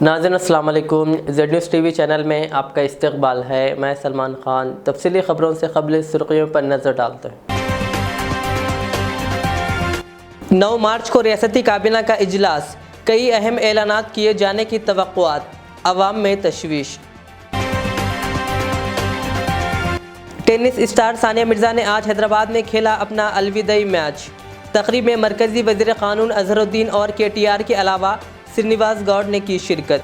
नाज़रीन अस्सलाम वालेकुम। ज़ेड न्यूज़ टीवी चैनल में आपका इस्तकबाल है। मैं सलमान ख़ान तफसीली ख़बरों से क़ब्ल सुर्ख़ियों पर नज़र डालते हैं। 9 मार्च को रियासती काबीना का इजलास, कई अहम ऐलानात किए जाने की तवक्कुआत, अवाम में तशवीश। टेनिस स्टार सानिया मिर्ज़ा ने आज हैदराबाद में खेला अपना अलविदाई मैच। तकरीब में मरकज़ी वज़ीर क़ानून अज़हरुद्दीन और KTR के अलावा श्रीनिवास गौड़ ने की शिरकत।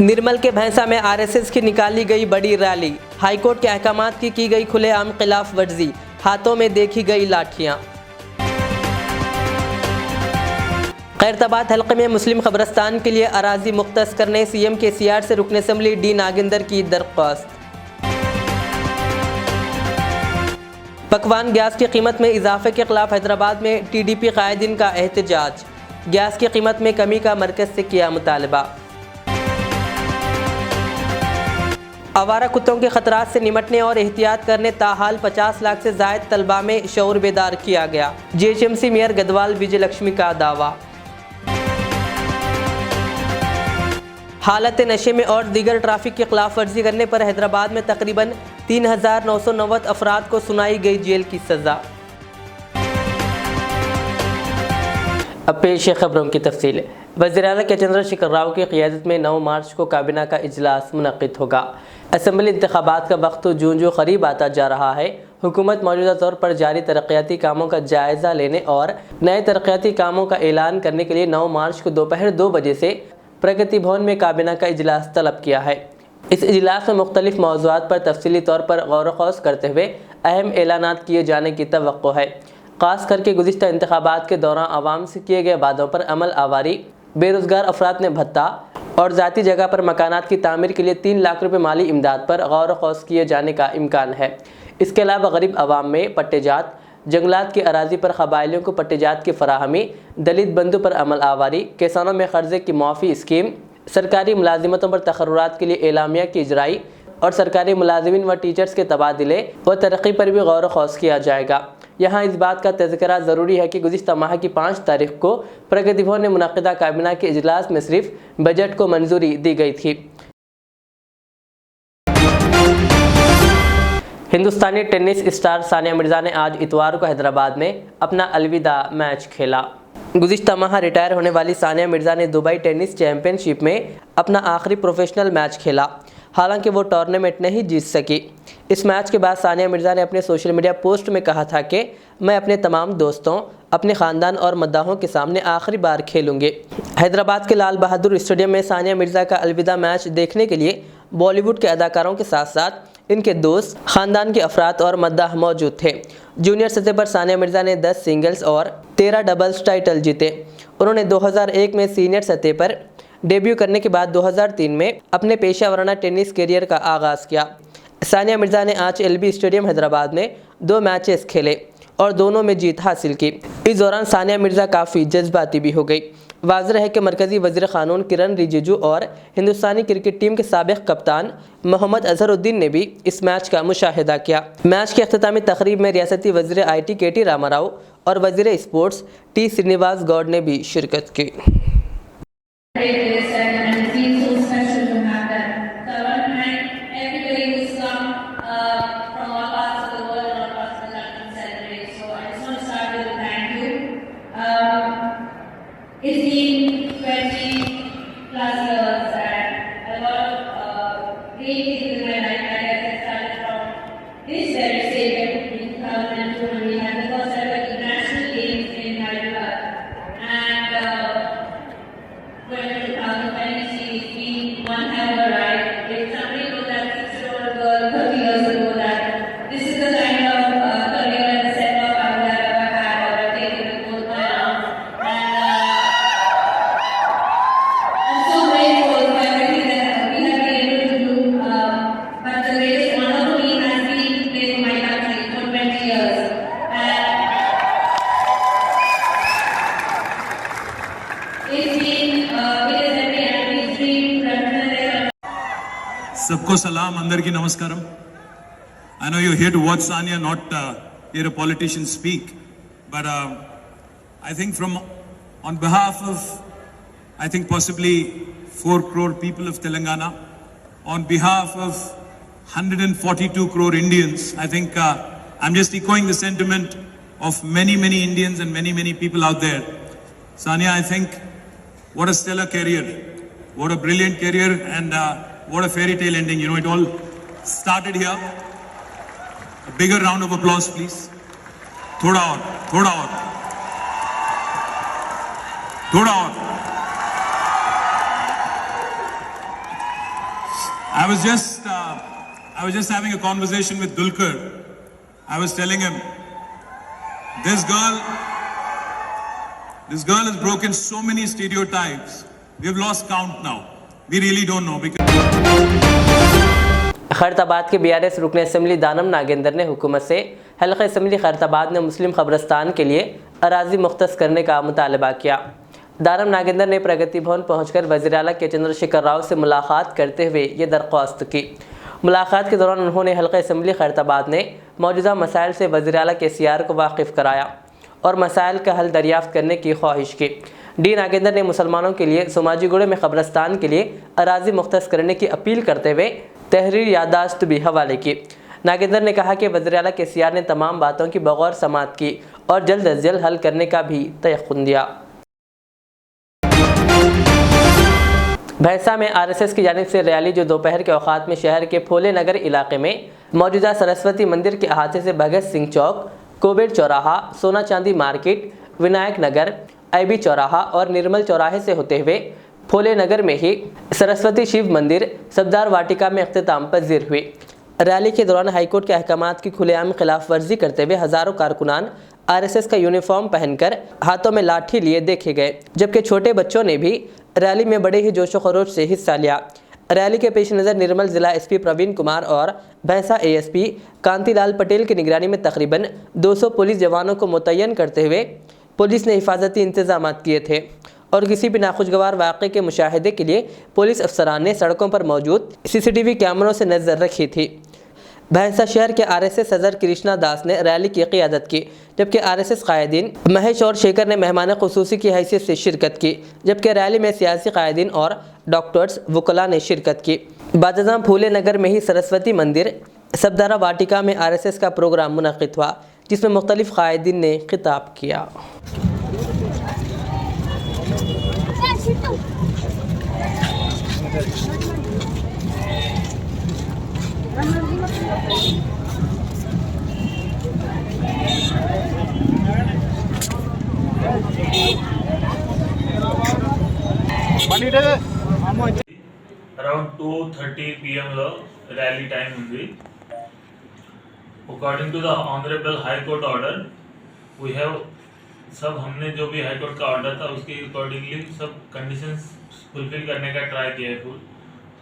निर्मल के भैंसा में RSS की निकाली गई बड़ी रैली, हाईकोर्ट के अहकामात की गई खुलेआम खिलाफ वर्जी, हाथों में देखी गई लाठियां। खैरताबाद हल्के में मुस्लिम कब्रस्तान के लिए अराजी मुख्तस करने CM KCR से रुकन असम्बली D नागेंद्र की दरख्वास्त। पकवान गैस की कीमत में इजाफे के खिलाफ हैदराबाद में TDP कायदीन का एहतजाज, गैस की कीमत में कमी का मरकज़ से किया मुतालबा। आवारा कुत्तों के खतरात से निमटने और एहतियात करने ताहाल 50 लाख से जायद तलबा में शऊर बेदार किया गया। GHMC मेयर गदवाल विजय लक्ष्मी का दावा। हालत नशे में और दीगर ट्रैफिक की खिलाफ वर्जी करने पर हैदराबाद में तकरीबन 3990 अफराद को सुनाई गई जेल की सज़ा। अब पेश खबरों की तफसील। वज़ीर-ए-आला के चंद्रशेखर राव की क़ियादत में 9 मार्च को काबीना का इजलास मुनक़्क़िद होगा। असम्बली इंतखाबात का वक्त जो करीब आता जा रहा है, हुकूमत मौजूदा तौर पर जारी तरक्याती कामों का जायज़ा लेने और नए तरक्याती कामों का ऐलान करने के लिए 9 मार्च को दोपहर 2 बजे से प्रगति भवन में काबीना का इजलास तलब किया है। इस इजलास में मुख्तलिफ मौज़ूआत पर तफसीली तौर पर गौर व ख़ौस करते हुए अहम ऐलानात किए जाने की तवक्को है। ख़ास करके गुज़िश्ता इंतखाबात के दौरान आवाम से किए गए वादों पर अमल आवारी, बेरोज़गार अफराद ने भत्ता और ज़ाती जगह पर मकानात की तामीर के लिए 3 लाख रुपये माली इमदाद पर गौर व ख़ौस किए जाने का इम्कान है। इसके अलावा गरीब आवाम में पट्टेजात, जंगलात की अराजी पर कबायलियों को पट्टेजात की फराहमी, दलित बंधु पर अमल आवारी, किसानों में कर्जे की माफ़ी स्कीम, सरकारी मुलाजिमतों पर तकर्रुरात के लिए एलामिया की इजराई और सरकारी मुलाजिमीन व टीचर्स के तबादले व तरक्की पर भी गौर व ख़ौस किया जाएगा। यहाँ इस बात का तज़किरा ज़रूरी है कि गुज़िश्ता माह की 5 तारीख को प्रगति भवन में मुनक़्क़िदा काबीना के इजलास में सिर्फ बजट को मंजूरी दी गई थी। हिंदुस्तानी टेनिस स्टार सानिया मिर्ज़ा ने आज इतवार को हैदराबाद में अपना अलविदा मैच खेला। गुज़िश्ता माह रिटायर होने वाली सानिया मिर्ज़ा ने दुबई टेनिस चैम्पियनशिप में अपना आखिरी प्रोफेशनल मैच खेला, हालांकि वो टूर्नामेंट नहीं जीत सकी। इस मैच के बाद सानिया मिर्ज़ा ने अपने सोशल मीडिया पोस्ट में कहा था कि मैं अपने तमाम दोस्तों, अपने ख़ानदान और मद्दाहों के सामने आखिरी बार खेलूँगी। हैदराबाद के लाल बहादुर स्टेडियम में सानिया मिर्ज़ा का अलविदा मैच देखने के लिए बॉलीवुड के अदाकारों के साथ साथ इनके दोस्त, ख़ानदान के अफराद और मद्दाह मौजूद थे। जूनियर सतह पर सानिया मिर्ज़ा ने 10 सिंगल्स और 13 डबल्स टाइटल जीते। उन्होंने 2001 में सीनियर सतह पर डेब्यू करने के बाद 2003 में अपने पेशा वराना टेनिस करियर का आगाज़ किया। सानिया मिर्ज़ा ने आज LB स्टेडियम हैदराबाद में 2 मैचेस खेले और दोनों में जीत हासिल की। इस दौरान सानिया मिर्ज़ा काफ़ी जज्बाती भी हो गई। वाज़ेह है कि मरकज़ी वज़ीर क़ानून किरण रिजिजू और हिंदुस्तानी क्रिकेट टीम के साबिक़ कप्तान मोहम्मद अज़हरुद्दीन ने भी इस मैच का मुशाहिदा किया। मैच की अख्तितामी तकरीब में रियासती वज़ीर IT KT रामाराव और वज़ीर स्पोर्ट्स T श्रीनिवास गौड़ ने भी शिरकत की। It's been 20 plus years and a lot of great things in my life. Like I said, started from this very stadium in 2002 when we had the first ever international games in Hyderabad. And when we we one hell of a ride. If somebody told that 6-year-old girl 30 years ago that this is the kind of career and setup I would have ever had, I would have taken it with both my arms. I'm so grateful for everything that we have been able to do. But the greatest honor for me has been playing for my country for 20 years. It's been it is every Andy's dream to represent. सबको सलाम, अंदर की नमस्कारम. I know you're here to watch Sania, not hear a politician speak, but I think from on behalf of, I think, possibly 4 crore people of Telangana, on behalf of 142 crore Indians, I think I'm just echoing the sentiment of many, many Indians and many, many people out there. Sania, I think, what a stellar career, what a brilliant career, and what a fairy tale ending. You know, it all started here. A bigger round of applause, please. Thoda aur, thoda aur. Thoda aur. I was just having a conversation with Dulquer. I was telling him, this girl has broken so many stereotypes. We have lost count now. We really don't know because Khairatabad के BRS रुकन assembly दानम नागेंद्र ने हुकूमत से हल्का assembly Khairatabad में मुस्लिम कब्रस्तान के लिए अराजी मुख्तस करने का मुतालबा किया। दानम नागेंद्र ने प्रगति भवन पहुंचकर वज़ीर आला के चंद्रशेखर राव से मुलाकात करते हुए ये दरख्वास्त की। मुलाकात के दौरान उन्होंने हल्का असम्बली खैरताबाद में मौजूदा मसाइल से वज़ीर आला KCR को वाकिफ़ कराया और मसाइल का हल दरियाफ्त करने की ख्वाहिश की। डी नागेंद्र ने मुसलमानों के लिए सोमाजीगुड़े में कब्रस्तान के लिए अराजी मुख्तस करने की अपील करते हुए तहरीर यादाश्त भी हवाले की। नागेंद्र ने कहा कि वज़ीर आला KCR ने तमाम बातों की बगौर समाअत की और जल्द अज जल्द हल करने का भी तयक़ुन दिया। भैंसा में RSS की जानिब से रैली जो दोपहर के औकात में शहर के फोले नगर इलाके में मौजूदा सरस्वती मंदिर के अहाते से भगत सिंह चौक, कोबेर चौराहा, सोना चांदी मार्केट, विनायक नगर, IB चौराहा और निर्मल चौराहे से होते हुए फोले नगर में ही सरस्वती शिव मंदिर सफदार वाटिका में अख्तिताम पजीर हुई। रैली के दौरान हाईकोर्ट के अहकामात की खुलेआम खिलाफ वर्जी करते हुए हज़ारों कारकुनान RSS का यूनिफॉर्म पहनकर हाथों में लाठी लिए देखे गए, जबकि छोटे बच्चों ने भी रैली में बड़े ही जोशो खरोश से हिस्सा लिया। रैली के पेश नज़र निर्मल ज़िला SP प्रवीण कुमार और भैंसा ASP कांतिलाल पटेल की निगरानी में तकरीबन 200 पुलिस जवानों को मुतय्यन करते हुए पुलिस ने हिफाजती इंतजाम किए थे और किसी भी नाखुशगवार वाक़े के मुशाहिदे के लिए पुलिस अफसरान ने सड़कों पर मौजूद CCTV कैमरों से नज़र रखी थी। भैंसा शहर के RSS सदर कृष्णा दास ने रैली की क़ियादत की, जबकि RSS कायदीन महेश और शेखर ने मेहमान खुसूसी की हैसियत से शिरकत की, जबकि रैली में सियासी कायदीन और डॉक्टर्स वकला ने शिरकत की। बादजाम फूले नगर में ही सरस्वती मंदिर सफदारा वाटिका में RSS का प्रोग्राम मुनक़िद हुआ, जिसमें मुख्तलिफ कायदीन ने खिताब किया। Around 2:30 PM లో rally time ఉంది. According to the Honorable High Court order, we have सब हमने जो भी हाई कोर्ट का ऑर्डर था उसके अकॉर्डिंगली सब कंडीशंस फुलफिल करने का ट्राई किया है। फुल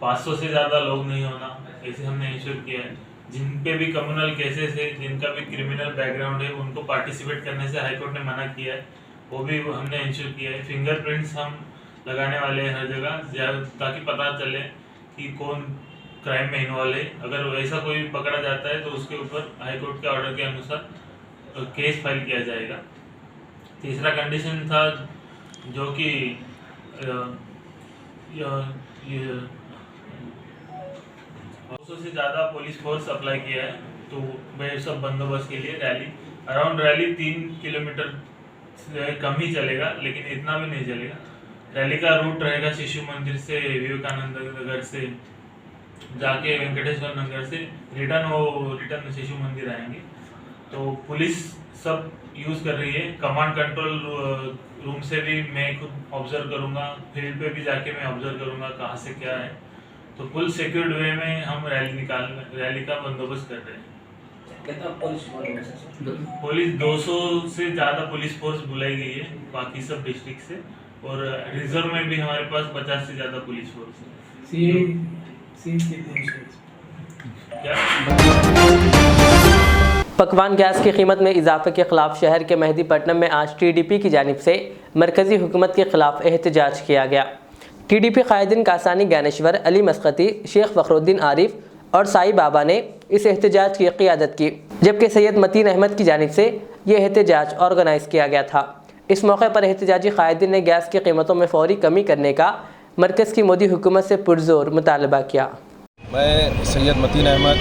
500 से ज़्यादा लोग नहीं होना ऐसे हमने इंश्योर किया है। जिन पे भी कम्युनल केसेस है, जिनका भी क्रिमिनल बैकग्राउंड है, उनको पार्टिसिपेट करने से हाई कोर्ट ने मना किया है, वो भी हमने इंश्योर किया है। फिंगरप्रिंट्स हम लगाने वाले हैं हर जगह, ताकि पता चले कि कौन क्राइम में इन्वॉल्व है। अगर वैसा कोई पकड़ा जाता है तो उसके ऊपर हाई कोर्ट के ऑर्डर के अनुसार केस फाइल किया जाएगा। तीसरा कंडीशन था जो कि 200 से ज़्यादा पुलिस फोर्स अप्लाई किया है, तो वह सब बंदोबस्त के लिए रैली 3 किलोमीटर से कम ही चलेगा, लेकिन इतना भी नहीं चलेगा। रैली का रूट रहेगा शिशु मंदिर से विवेकानंद नगर से जाके वेंकटेश्वर नगर से रिटर्न शिशु मंदिर आएंगे। तो पुलिस सब यूज़ कर रही है। कमांड कंट्रोल रूम से भी मैं खुद ऑब्जर्व करूँगा, फील्ड पे भी जाके मैं ऑब्जर्व करूँगा कहाँ से क्या है। तो फुल सिक्योर्ड वे में हम रैली का बंदोबस्त कर रहे हैं। पुलिस 200 से ज़्यादा पुलिस फोर्स बुलाई गई है बाकी सब डिस्ट्रिक्ट से, और रिजर्व में भी हमारे पास 50 से ज़्यादा पुलिस फोर्स है। पकवान गैस की कीमत में इजाफे के खिलाफ शहर के मेहदीपट्टनम में आज TDP की जानिब से मरकज़ी हुकूमत के खिलाफ एहतजाज किया गया। TDP कायदीन कासानी ज्ञानेश्वर, अली मस्कती, शेख फखरुद्दीन आरिफ और साई बाबा ने इस एहतजाज की क़ियादत की, जबकि सैयद मतीन अहमद की जानिब से यह एहतजाज ऑर्गेनाइज़ किया गया था। इस मौके पर एहतजाजी कायदीन ने गैस की कीमतों में फौरी कमी करने का मरकज़ की मोदी हुकूमत से पुरजोर मुतालबा किया। मैं Syed Mateen Ahmed,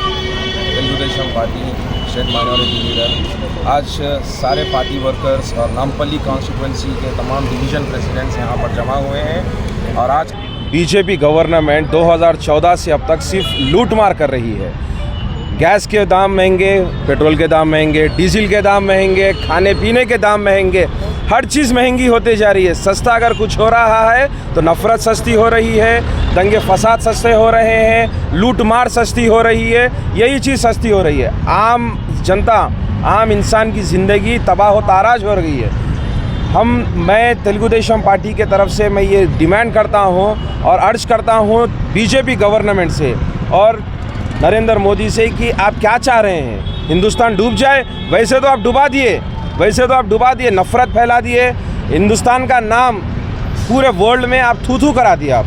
Telugu Desam party state minority leader, आज सारे पार्टी वर्कर्स और नामपल्ली कॉन्स्टिट्यूंसी के तमाम डिवीज़न प्रेसिडेंट्स यहाँ पर जमा हुए हैं और आज बीजेपी गवर्नमेंट 2014 से अब तक सिर्फ लूटमार कर रही है। गैस के दाम महंगे, पेट्रोल के दाम महंगे, डीजल के दाम महंगे, खाने पीने के दाम महंगे, हर चीज़ महंगी होती जा रही है। सस्ता अगर कुछ हो रहा है तो नफ़रत सस्ती हो रही है, दंगे फसाद सस्ते हो रहे हैं, लूट मार सस्ती हो रही है, यही चीज़ सस्ती हो रही है। आम जनता, आम इंसान की ज़िंदगी तबाह व ताराज हो रही है। मैं तेलुगुदेशम पार्टी के तरफ से मैं ये डिमांड करता हूँ और अर्ज करता हूँ बीजेपी गवर्नमेंट से और नरेंद्र मोदी से कि आप क्या चाह रहे हैं, हिंदुस्तान डूब जाए? वैसे तो आप डुबा दिए, नफ़रत फैला दिए, हिंदुस्तान का नाम पूरे वर्ल्ड में आप थू करा दिया। आप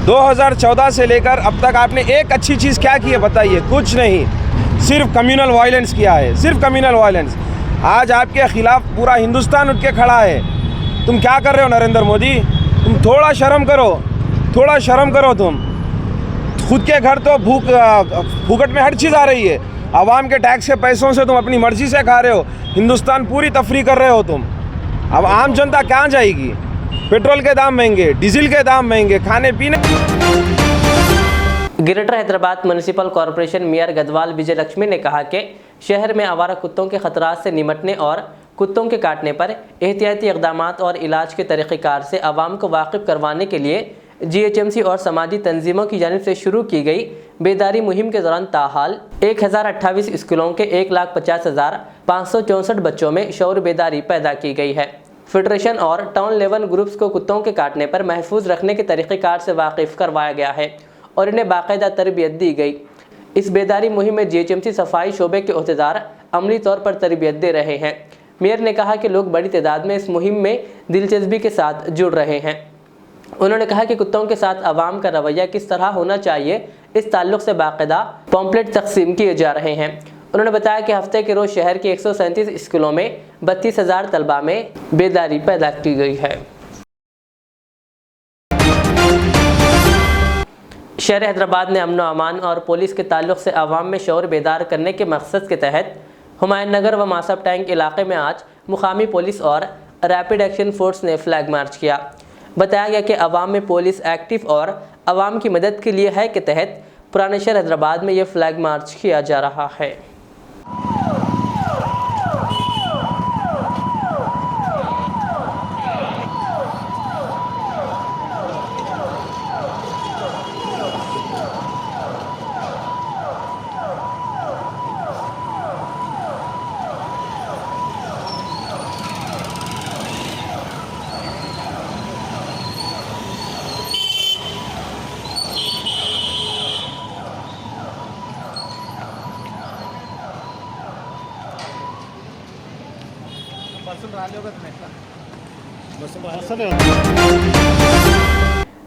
2014 से लेकर अब तक आपने एक अच्छी चीज़ क्या की है बताइए? कुछ नहीं, सिर्फ कम्युनल वायलेंस किया है, सिर्फ कम्युनल वायलेंस। आज आपके ख़िलाफ़ पूरा हिंदुस्तान उठ के खड़ा है। तुम क्या कर रहे हो नरेंद्र मोदी? तुम थोड़ा शर्म करो। तुम खुद के घर तो फूकट में हर चीज़ आ रही है। आवाम के टैक्स के पैसों से तुम अपनी मर्ज़ी से खा रहे हो। हिंदुस्तान पूरी तफरी कर रहे हो तुम। अब आम जनता कहाँ जाएगी? पेट्रोल के दाम महंगे, डीजल के दाम महंगे, खाने पीने। Greater Hyderabad municipal corporation mayor Gadwal Vijaya Lakshmi ने कहा कि शहर में आवारा कुत्तों के खतरात से निमटने और कुत्तों के काटने पर एहतियाती इक़दामात और इलाज के तरीक़ेकार से आवाम को वाकिफ़ करवाने के लिए GHMC और समाजी तंजीमों की जानिब से शुरू की गई बेदारी मुहिम के दौरान ताहाल 1028 स्कूलों के 1,50,564 बच्चों में शऊर बेदारी पैदा की गई है। फेडरेशन और टाउन लेवल ग्रुप्स को कुत्तों के काटने पर महफूज रखने के तरीक़ेकार से वाकिफ़ करवाया गया है और इन्हें बाकायदा तरबियत दी गई। इस बेदारी मुहिम में GHMC सफाई शोबे के अहदेदार अमली तौर पर तरबियत दे रहे हैं। मेयर ने कहा कि लोग बड़ी तादाद में इस मुहिम में दिलचस्पी के साथ जुड़ रहे हैं। उन्होंने कहा कि कुत्तों के साथ आवाम का रवैया किस तरह होना चाहिए, इस ताल्लुक़ से बाकायदा पॉम्पलेट तकसीम किए जा रहे हैं। उन्होंने बताया कि हफ्ते के रोज़ शहर के 137 स्कूलों में 32,000 तलबा में बेदारी पैदा की गई है। शहर हैदराबाद ने अमन व अमान और पुलिस के ताल्लुक़ से आवाम में शऊर बेदार करने के मकसद के तहत हुमायूं नगर व मासब टैंक इलाके में आज मुकामी पुलिस और रैपिड एक्शन फोर्स ने फ्लैग मार्च किया। बताया गया कि आवाम में पुलिस एक्टिव और आवाम की मदद के लिए है के तहत पुराने शहर हैदराबाद में ये फ्लैग मार्च किया जा रहा है।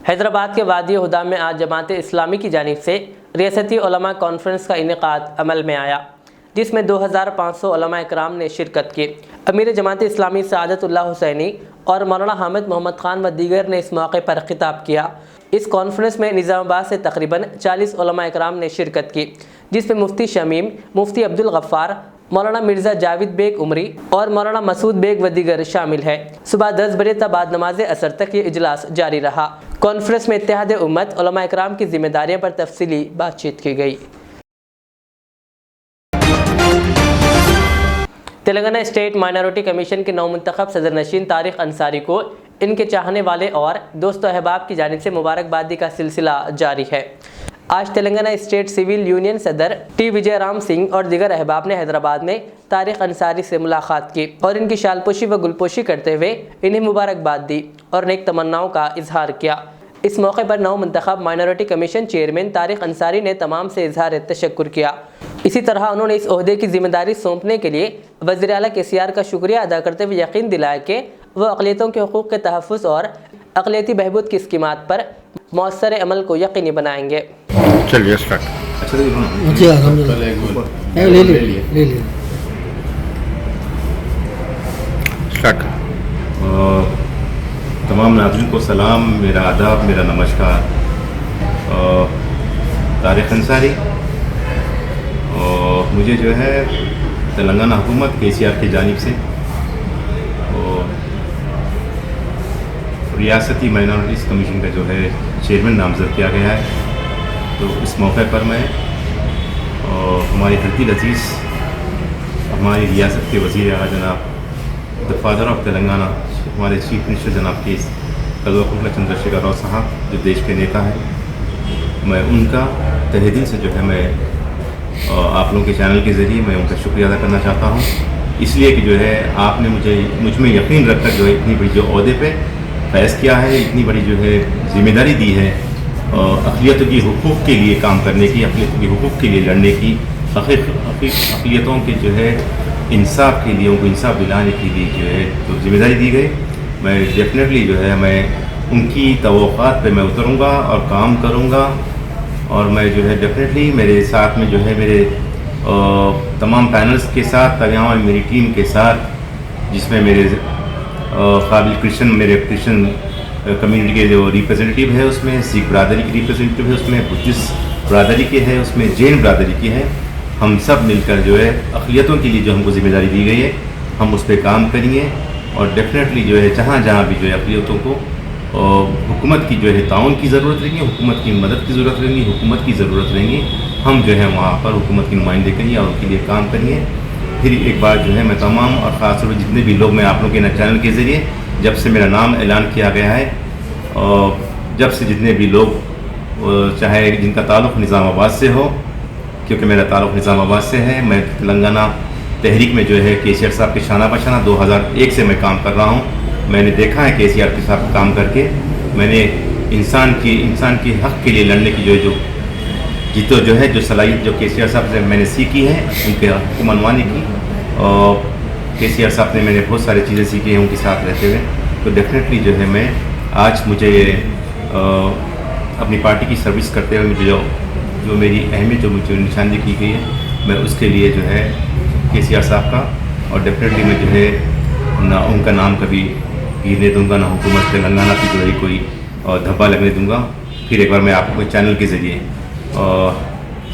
हैदराबाद के वादी हुदा में आज जमात इस्लामी की जानिब से रियासती उलमा कॉन्फ्रेंस का इनेकाद अमल में आया, जिसमें 2500 उलमा इकराम ने शिरकत की। अमीर जमात इस्लामी सआदतुल्लाह हुसैनी और मौलाना हामिद मोहम्मद खान व दीगर ने इस मौके पर खिताब किया। इस कॉन्फ्रेंस में निज़ामाबाद से तकरीबन 40 उलमा इकराम ने शिरकत की, जिसमें मुफ्ती शमीम, मुफ्ती अब्दुल गफ्फार, मौलाना मिर्ज़ा जावेद बेग उमरी और मौलाना मसूद बेग व दीगर शामिल है। सुबह 10 बजे तक बाद नमाज असर तक ये इजलास जारी रहा। कॉन्फ्रेंस में इत्तेहाद उम्मत उलमा इकराम की जिम्मेदारियों पर तफसीली बातचीत की गई। तेलंगाना स्टेट माइनॉरिटी कमीशन के नौमुंतखब सदर नशीन तारिक अंसारी को इनके चाहने वाले और दोस्तों अहबाब की जानिब से मुबारकबादी का सिलसिला जारी है। आज तेलंगाना स्टेट सिविल यूनियन सदर टी विजय राम सिंह और दीगर अहबाब ने हैदराबाद में तारिक अंसारी से मुलाकात की और इनकी शालपोशी व गुलपोशी करते हुए इन्हें मुबारकबाद दी और नेक तमन्नाओं का इजहार किया। इस मौके पर नौ मुंतखब minority commission chairman Tariq Ansari ने तमाम से इजहार तशक्कुर किया। इसी तरह उन्होंने इस ओहदे की जिम्मेदारी सौंपने के लिए वज़ीर आला KCR का शुक्रिया अदा करते हुए यकीन दिलाया कि वह अक़लियतों के हुकूक़ के तहफ़्फ़ुज़ और अक़लियती बहबूद की स्कीमात पर मौसर अमल को यकीनी बनाएंगे। चलिए स्टार्ट। स्टार्ट। नाज़रीन को सलाम, मेरा आदाब, मेरा नमस्कार। तारिक अंसारी, और मुझे जो है तेलंगाना हुकूमत KCR की जानिब से रियासती माइनॉरिटीज़ कमीशन का जो है चेयरमैन नामज़द किया गया है। तो इस मौके पर मैं हमारी धरती अजीज़, हमारी रियासत के वज़ीर आला जनाब द फादर ऑफ तेलंगाना, हमारे चीफ मिनिस्टर जनाब के कल्वकुंतला चंद्रशेखर राव साहब, जो देश के नेता हैं, मैं उनका तहे दिल से जो है मैं आप लोगों के चैनल के ज़रिए मैं उनका शुक्रिया अदा करना चाहता हूँ, इसलिए कि जो है आपने मुझ में यकीन रखकर जो है इतनी बड़ी जो अहदे पे फैज़ किया है, इतनी बड़ी जो है ज़िम्मेदारी दी है अक़लियतों की हुकूक़ के लिए काम करने की, अक़लियतों के हुकूक़ के लिए लड़ने की, अक़लियतों के जो है इंसाफ के लिए, उनको इंसाफ दिलाने के लिए जो है तो ज़िम्मेदारी दी गई। मैं डेफिनेटली जो है मैं उनकी तवक़्क़ात पे मैं उतरूँगा और काम करूँगा, और मैं जो है डेफिनेटली मेरे साथ में जो है मेरे तमाम पैनल्स के साथ, तमाम मेरी टीम के साथ, जिसमें मेरे काबिल क्रिश्चियन कम्युनिटी के जो रिप्रेजेंटेटिव है, उसमें सिख बरादरी की रिप्रेजेंटेटिव है, उसमें बुद्धिस्ट बरादरी के है, उसमें जैन बरादरी की है। हम सब मिलकर जो है अक़लियतों के लिए जो हमको ज़िम्मेदारी दी गई है, हम उस पर काम करेंगे, और डेफिनेटली जो है जहाँ जहाँ भी जो है अक़लियतों को हुकूमत की जो है ताउन की ज़रूरत रहेगी, हुकूमत की मदद की ज़रूरत रहेगी, हुकूमत की ज़रूरत रहेगी, हम जो है वहाँ पर हुकूमत की नुमाइंदे करेंगे और उनके लिए काम करेंगे। फिर एक बार जो है मैं तमाम और ख़ास तौर पर जितने भी लोग, मैं आप लोगों के चैनल के ज़रिए जब से मेरा नाम ऐलान किया गया है, और जब से जितने भी लोग, चाहे जिनका ताल्लुक़ निज़ामाबाद से हो, क्योंकि मेरा ताल्लुक़ निज़ामाबाद से है, मैं तेलंगाना तहरीक में जो है KCR साहब के शाना बशाना 2001 से मैं काम कर रहा हूँ। मैंने देखा है KCR के साथ काम करके, मैंने इंसान की हक़ के लिए लड़ने की जो है जो सलाहियत जो KCR साहब से मैंने सीखी है, उनके हक़ को मनवाने की, और KCR साहब ने मैंने बहुत सारी चीज़ें सीखी हैं उनके साथ रहते हुए। तो डेफिनेटली जो है मैं आज मुझे अपनी पार्टी की सर्विस करते हुए मुझे जो मेरी अहमियत जो मुझे निशानदेही की गई है, मैं उसके लिए जो है KCR साहब का, और डेफिनेटली मैं जो है ना उनका नाम कभी गिरने दूंगा, ना हुकूमत तेलंगाना की जो है कोई धब्बा लगने दूंगा। फिर एक बार मैं आपको चैनल के ज़रिए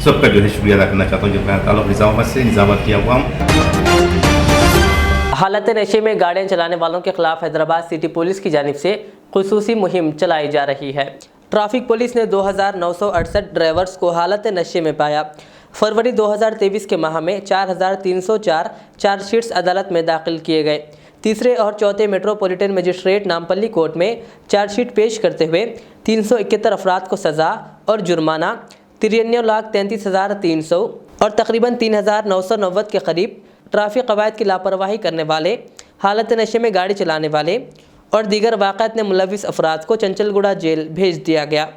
सबका जो है शुक्रिया अदा करना चाहता हूँ, जो मेरा ताल्लुक़ निज़ामाबाद से, निज़ामाबाद की अवाम। हालत नशे में गाड़ियां चलाने वालों के खिलाफ हैदराबाद सिटी पुलिस की जानिब से खुसूसी मुहिम चलाई जा रही है। ट्रैफिक पुलिस ने 2968 ड्राइवर्स को हालत नशे में पाया। फरवरी 2023 के माह में 4304 चार्जशीट्स अदालत में दाखिल किए गए। तीसरे और चौथे मेट्रोपॉलिटन मजिस्ट्रेट नामपल्ली कोर्ट में चार्जशीट पेश करते हुए 371 अफराद को सज़ा और जुर्माना 93,33,300 और तकरीबन 3,990 के करीब ट्रैफिक कवायद की लापरवाही करने वाले, हालत नशे में गाड़ी चलाने वाले और दीगर वाक़यात में मुलविस अफराद को चंचलगुड़ा जेल भेज दिया गया।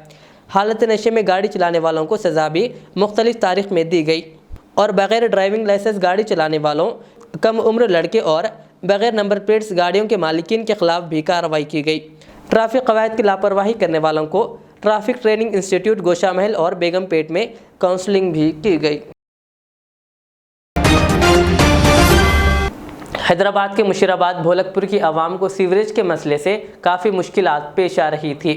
हालत नशे में गाड़ी चलाने वालों को सज़ा भी मुख्तलिफ तारीख में दी गई और बग़ैर ड्राइविंग लाइसेंस गाड़ी चलाने वालों, कम उम्र लड़के और बग़ैर नंबर प्लेट्स गाड़ियों के मालिकीन के ख़िलाफ़ भी कार्रवाई की गई। ट्रैफिक कवायद की लापरवाही करने वालों को ट्रैफिक ट्रेनिंग इंस्टीट्यूट गोशा महल और बेगमपेट में काउंसलिंग भी की गई। हैदराबाद के मुशीराबाद भोलकपुर की आवाम को सीवरेज के मसले से काफ़ी मुश्किलात पेश आ रही थी,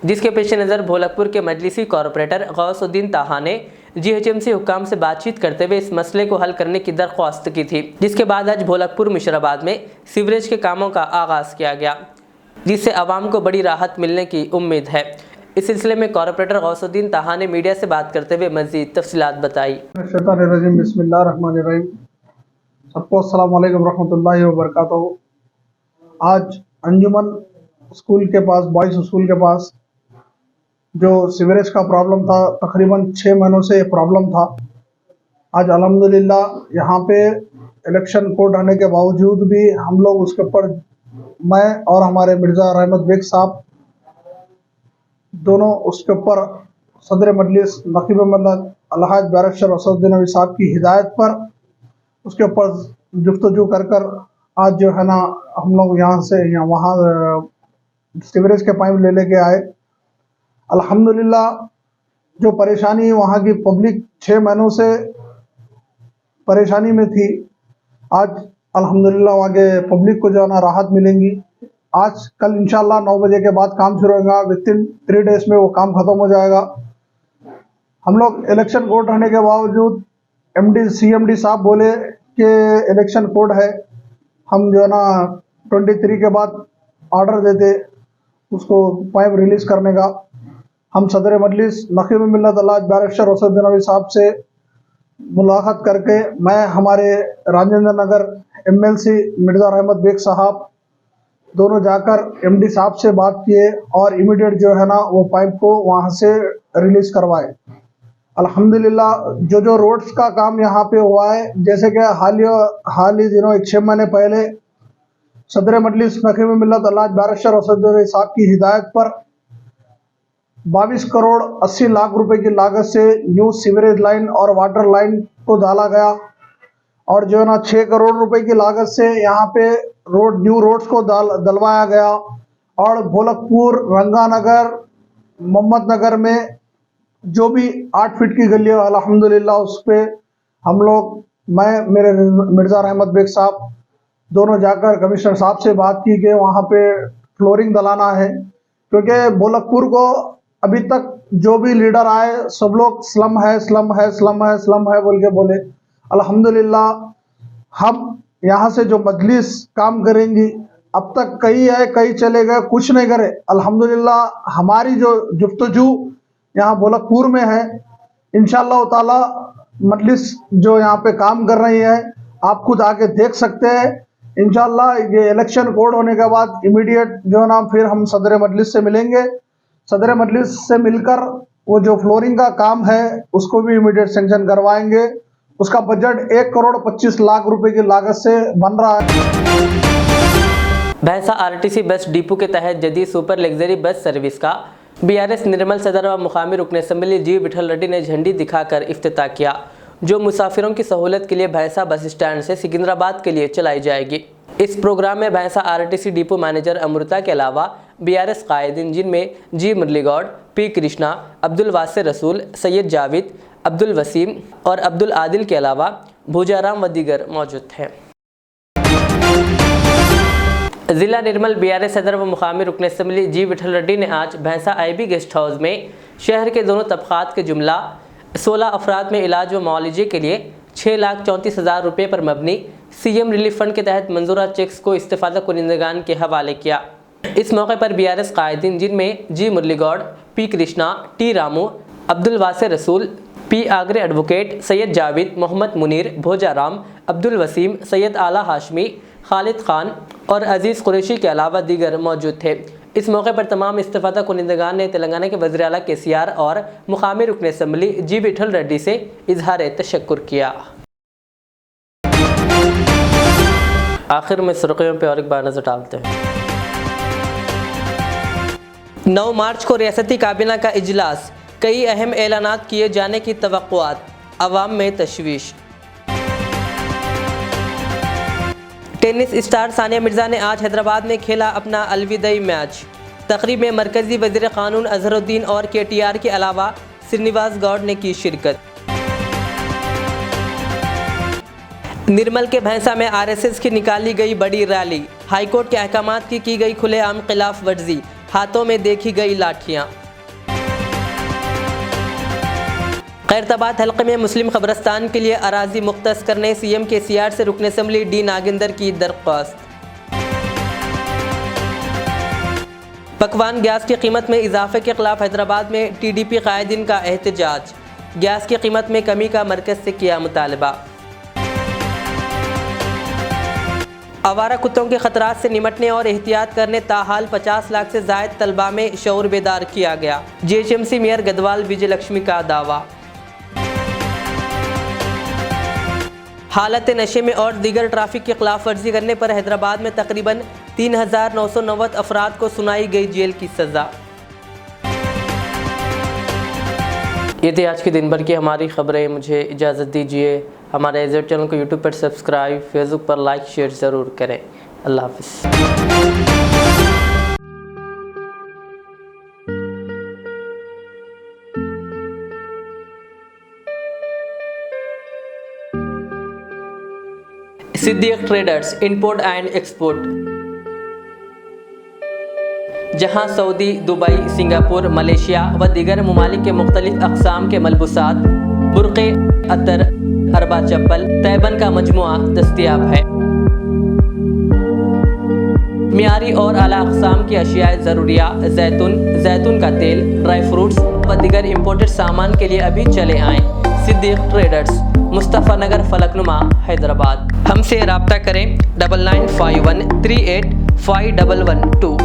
जिसके पेश नज़र भोलकपुर के मजलिसी कॉरपोरेटर गौसुद्दीन ताहा ने GHMC हुक्काम से बातचीत करते हुए इस मसले को हल करने की दरख्वास्त की थी, जिसके बाद आज भोलकपुर मुशीराबाद में सीवरेज के कामों का आगाज़ किया गया, जिससे आवाम को बड़ी राहत मिलने की उम्मीद है। इस सिलसिले में कॉरपोरेटर गौसुद्दीन ताहा ने मीडिया से बात करते हुए मज़ीद तफसीलात बताई। बिस्मिल्लाहिर्रहमानिर्रहीम। सबको अस्सलाम वालेकुम रहमतुल्लाहि व बरकातहू। आज अंजुमन स्कूल के पास, बॉयज़ स्कूल के पास जो सीवरेज का प्रॉब्लम था, तकरीबन 6 महीनों से ये प्रॉब्लम था। आज अल्हम्दुलिल्लाह यहाँ पे इलेक्शन कोड आने के बावजूद भी हम लोग उसके ऊपर, मैं और हमारे मिर्ज़ा रहमत बेग साहब दोनों उसके ऊपर सदर मजलिस नकीब मिल्लत अलहाज बैरिस्टर असदुद्दीन नबी साहब की हिदायत पर उसके ऊपर गुफ्तगू कर कर आज जो है ना हम लोग यहाँ से वहाँ सीवरेज के पाइप ले लेके आए। अल्हम्दुलिल्लाह जो परेशानी वहाँ की पब्लिक 6 महीनों से परेशानी में थी, आज अल्हम्दुलिल्लाह वहाँ के पब्लिक को जो है ना राहत मिलेंगी। आज कल इंशाल्लाह 9 बजे के बाद काम शुरू होगा। विथिन 3 डेज में वो काम खत्म हो जाएगा। हम लोग इलेक्शन कोड रहने के बावजूद CMD साहब बोले कि इलेक्शन कोड है, हम जो है ना 23 के बाद ऑर्डर देते उसको पाइप रिलीज करने का। हम सदर मजलिस नकीब मिल्लत अल्लाह बैरिस्टर असदुद्दीन नबी साहब से मुलाकात करके मैं हमारे राजेंद्र नगर MLC मिर्ज़ा रहमत बेग साहब दोनों जाकर MD साहब से बात किए और इमीडिएट जो है ना वो पाइप को वहाँ से रिलीज करवाए। अल्हम्दुलिल्लाह जो रोड्स का काम यहाँ पे हुआ है, जैसे कि हाल ही दिनों 6 महीने पहले सदर मजलिस नकीब मिल्लत अल्लाह बैरिस्टर असदुद्दीन साहब की हिदायत पर 22 करोड़ 80 लाख रुपए की लागत से न्यू सीवरेज लाइन और वाटर लाइन को डाला गया और जो है ना 6 करोड़ रुपए की लागत से यहाँ पे न्यू रोड्स को डलवाया गया। और भोलकपुर, रंगानगर, मोहम्मद नगर में जो भी 8 फीट की गली है अल्हम्दुलिल्लाह उस पर हम लोग मेरे मिर्ज़ा रहमत बेग साहब दोनों जाकर कमिश्नर साहब से बात की कि वहाँ पे फ्लोरिंग डलाना है, क्योंकि भोलकपुर को अभी तक जो भी लीडर आए सब लोग स्लम है स्लम है स्लम है स्लम है बोल के बोले। अल्हम्दुलिल्लाह हम यहाँ से जो मजलिस काम करेंगी, अब तक कई है कई चले गए कुछ नहीं करे। अल्हम्दुलिल्लाह हमारी जो जुफ्तजू यहाँ भोलकपुर में है, इंशाअल्लाह ताला मजलिस जो यहाँ पे काम कर रही है आप खुद आके देख सकते हैं। इंशाअल्लाह ये इलेक्शन कोड होने के बाद इमीडिएट जो है ना फिर हम सदर मजलिस से मिलेंगे। सदर मजलिस से मिलकर वो जो फ्लोरिंग का काम है उसको भी इमीडिएट सेंक्शन करवाएंगे। उसका बजट 1 करोड़ 25 लाख रुपए की लागत से बन रहा है। भैंसा RTC बस डिपो के तहत जदीद सुपर लग्जरी बस सर्विस का BRS निर्मल सदर व मुकामी रुकन असम्बली जी विठल रेड्डी ने झंडी दिखाकर इफ्तिताह किया, जो मुसाफिरों की सहूलत के लिए भैंसा बस स्टैंड से सिकंदराबाद के लिए चलाई जाएगी। इस प्रोग्राम में भैंसा RTC डिपो मैनेजर अमृता के अलावा BRS कायदीन जिनमें जी मुरली गौड़, P कृष्णा, अब्दुल वासिर रसूल, सैयद जावेद, अब्दुल वसीम और अब्दुल आदिल के अलावा भूजाराम व दीगर मौजूद थे। जिला निर्मल BRS सदर व मुकामी रुकन असम्बली जी विठल रेड्डी ने आज भैंसा IB गेस्ट हाउस में शहर के दोनों तबकात के जुमला 16 अफराद में इलाज व मुआलजे के लिए 6,34,000 रुपये पर मबनी CM रिलीफ फंड के तहत मंजूरा चेक्स को इस्तेफादा कुनिंदगान के हवाले किया। इस मौके पर BRS कायदीन जिनमें जी मुरली गौड़, P कृष्णा, T रामू, अब्दुल वासिर रसूल, P आगरे एडवोकेट, सैयद जावेद, मोहम्मद मुनीर, भोजाराम, अब्दुल वसीम, सैयद आला हाशमी, खालिद खान और अजीज़ कुरैशी के अलावा दीगर मौजूद थे। इस मौके पर तमाम इस्तेफादा कुनिंदगान ने तेलंगाना के वज़ीर आला KCR और मुकामी रुकन असम्बली जी विठल रेड्डी से इजहार तशक्कुर किया। आखिर में सुर्खियों पर और एक बार नजर डालते हैं। 9 मार्च को रियासती काबीना का इजलास, कई अहम ऐलानात किए जाने की तवक्कुआत, अवाम में तशवीश। टेनिस स्टार सानिया मिर्ज़ा ने आज हैदराबाद में खेला अपना अलविदाई मैच। तकरीब में मरकज़ी वज़ीर क़ानून अज़हरुद्दीन और KTR के अलावा श्रीनिवास गौड़ ने की शिरकत। निर्मल के भैंसा में RSS की निकाली गई बड़ी रैली, हाईकोर्ट के अहकामात की गई खुलेआम खिलाफ वर्जी, हाथों में देखी गई लाठियाँ। खैरताबाद हल्के में मुस्लिम कब्रस्तान के लिए अराजी मुख्तस करने CM KCR से रुकन असम्बली D नागेंदर की दरख्वास्त। पकवान गैस की कीमत में इजाफे के खिलाफ हैदराबाद में TDP कायदीन का एहतजाज, गैस की कीमत में कमी का मरकज़ से किया मुतालबा। आवारा कुत्तों के खतरात से निमटने और एहतियात करने ताहाल 50 लाख से ज़ायद तलबा में शऊर बेदार किया गया। GHMC मेयर गदवाल विजय लक्ष्मी का दावा। हालत नशे में और दीगर ट्रैफिक की खिलाफ वर्जी करने पर हैदराबाद में तकरीबन 3,990 अफराद को सुनाई गई जेल की सज़ा। ये थी आज के दिन भर की हमारी खबरें। मुझे इजाज़त दीजिए। हमारे एज़ेड चैनल को यूट्यूब पर सब्सक्राइब, फेसबुक पर लाइक शेयर ज़रूर करें। अल्लाह हाफ़िज़। Siddique traders, import and export. जहां सऊदी, दुबई, सिंगापुर, मलेशिया व दीगर ममालिक के मुख्तलिफ अक़साम के मलबूसात, बुर्क़े, अतर, अरबा चप्पल, तैबन का मजमुआ दस्तयाब है। मियारी और आला अक़साम की अशियाए ज़रूरिया, जैतून का तेल, ड्राई फ्रूट्स व दीगर इम्पोर्टेड सामान के लिए अभी चले आएँ। सिद्दीक़ ट्रेडर्स, मुस्तफ़ा नगर, फलकनुमा, हैदराबाद। हमसे रब्ता करें 9951385112।